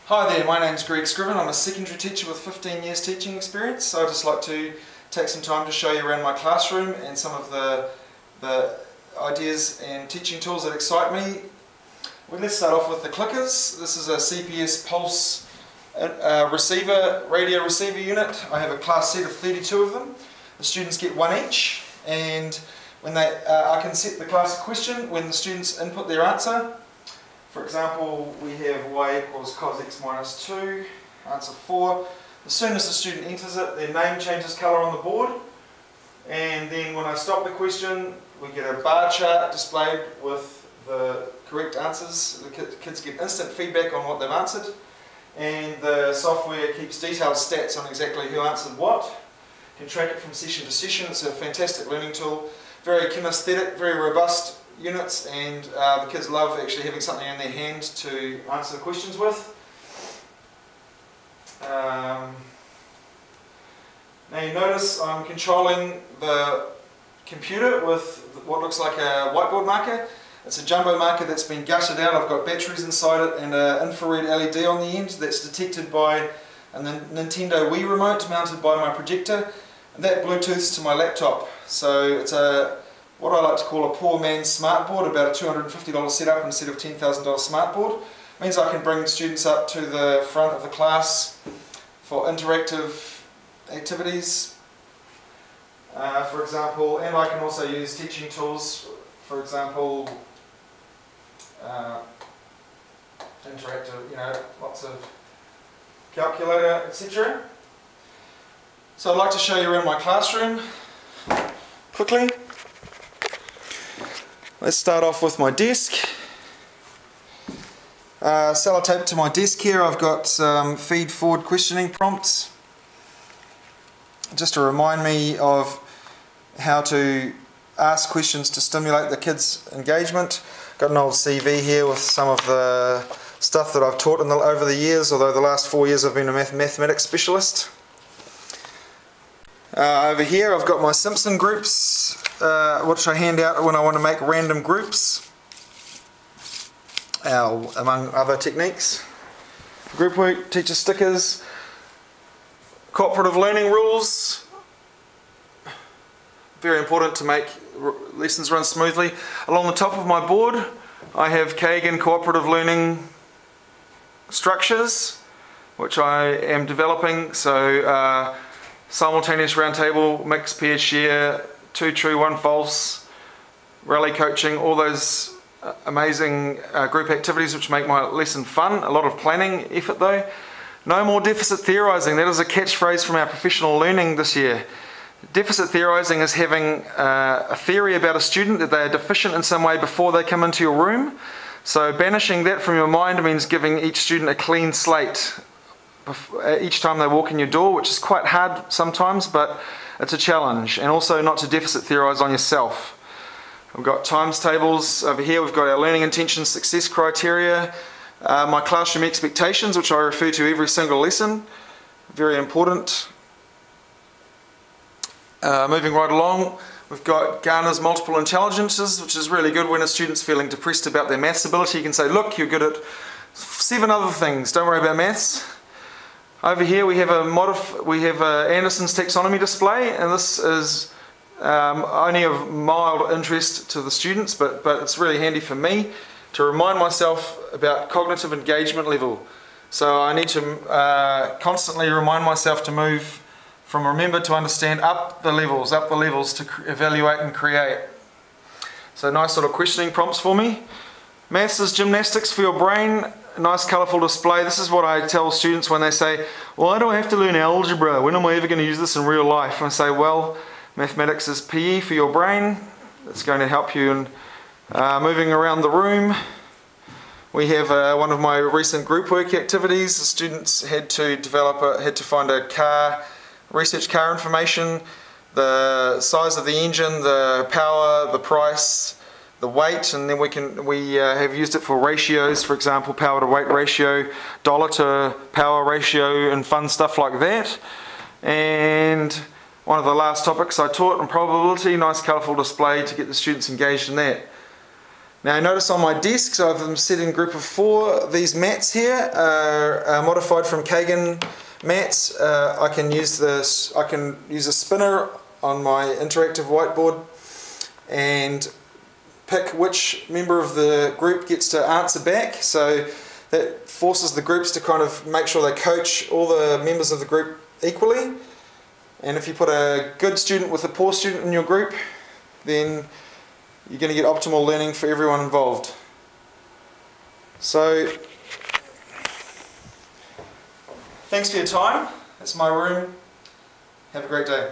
Hi there, my name's Scrivin. I'm a secondary teacher with 15 years teaching experience. So I'd just like to take some time to show you around my classroom and some of the ideas and teaching tools that excite me. Let's start off with the clickers. This is a CPS pulse radio receiver unit. I have a class set of 32 of them. The students get one each, and when I can set the class question when the students input their answer. For example, we have y equals cos x minus 2, answer 4. As soon as the student enters it, their name changes colour on the board, and then when I stop the question, we get a bar chart displayed with the correct answers. The kids get instant feedback on what they've answered, and the software keeps detailed stats on exactly who answered what. You can track it from session to session. It's a fantastic learning tool, very kinesthetic, very robust units, and the kids love actually having something in their hand to answer the questions with. Now you notice I'm controlling the computer with what looks like a whiteboard marker. It's a jumbo marker that's been gutted out. I've got batteries inside it and an infrared LED on the end that's detected by a Nintendo Wii remote mounted by my projector, and that Bluetooths to my laptop. So it's what I like to call a poor man's smartboard, about a $250 setup instead of $10,000 smartboard. It means I can bring students up to the front of the class for interactive activities, for example, and I can also use teaching tools, for example, interactive, lots of calculator, etc. So I'd like to show you around my classroom quickly. Let's start off with my desk. Sellotape to my desk here. I've got feed forward questioning prompts just to remind me of how to ask questions to stimulate the kids' engagement. Got an old CV here with some of the stuff that I've taught over the years, although the last 4 years I've been a mathematics specialist. Over here I've got my Simpson groups, which I hand out when I want to make random groups, among other techniques. Group work, teacher stickers, cooperative learning rules, very important to make lessons run smoothly. Along the top of my board I have Kagan cooperative learning structures, which I am developing. So simultaneous roundtable, mixed paired share, 2 true, 1 false, rally coaching, all those amazing group activities which make my lesson fun. A lot of planning effort though. No more deficit theorising. That is a catchphrase from our professional learning this year. Deficit theorising is having a theory about a student that they are deficient in some way before they come into your room. So banishing that from your mind means giving each student a clean slate each time they walk in your door, which is quite hard sometimes, but it's a challenge. And also not to deficit theorise on yourself. We've got times tables over here. We've got our learning intention success criteria, my classroom expectations, which I refer to every single lesson, very important. Moving right along, we've got Garner's multiple intelligences, which is really good when a student's feeling depressed about their maths ability. You can say, look, you're good at 7 other things, don't worry about maths. Over here we have Anderson's taxonomy display, and this is only of mild interest to the students, but it's really handy for me to remind myself about cognitive engagement level. So I need to constantly remind myself to move from remember to understand up the levels to evaluate and create. So nice sort of questioning prompts for me. Maths is gymnastics for your brain. Nice colourful display. This is what I tell students when they say, why do I have to learn algebra? When am I ever going to use this in real life? And I say, well, mathematics is PE for your brain. It's going to help you in moving around the room. We have one of my recent group work activities. The students had to find a car, research car information, the size of the engine, the power, the price, the weight, and then we have used it for ratios, for example, power to weight ratio, dollar to power ratio, and fun stuff like that. And one of the last topics I taught on probability, nice colourful display to get the students engaged in that. Now notice on my desk, so I've set in group of 4. These mats here are modified from Kagan mats. I can use this. I can use a spinner on my interactive whiteboard and pick which member of the group gets to answer back. So that forces the groups to kind of make sure they coach all the members of the group equally. And if you put a good student with a poor student in your group, then you're going to get optimal learning for everyone involved. So, thanks for your time. That's my room. Have a great day.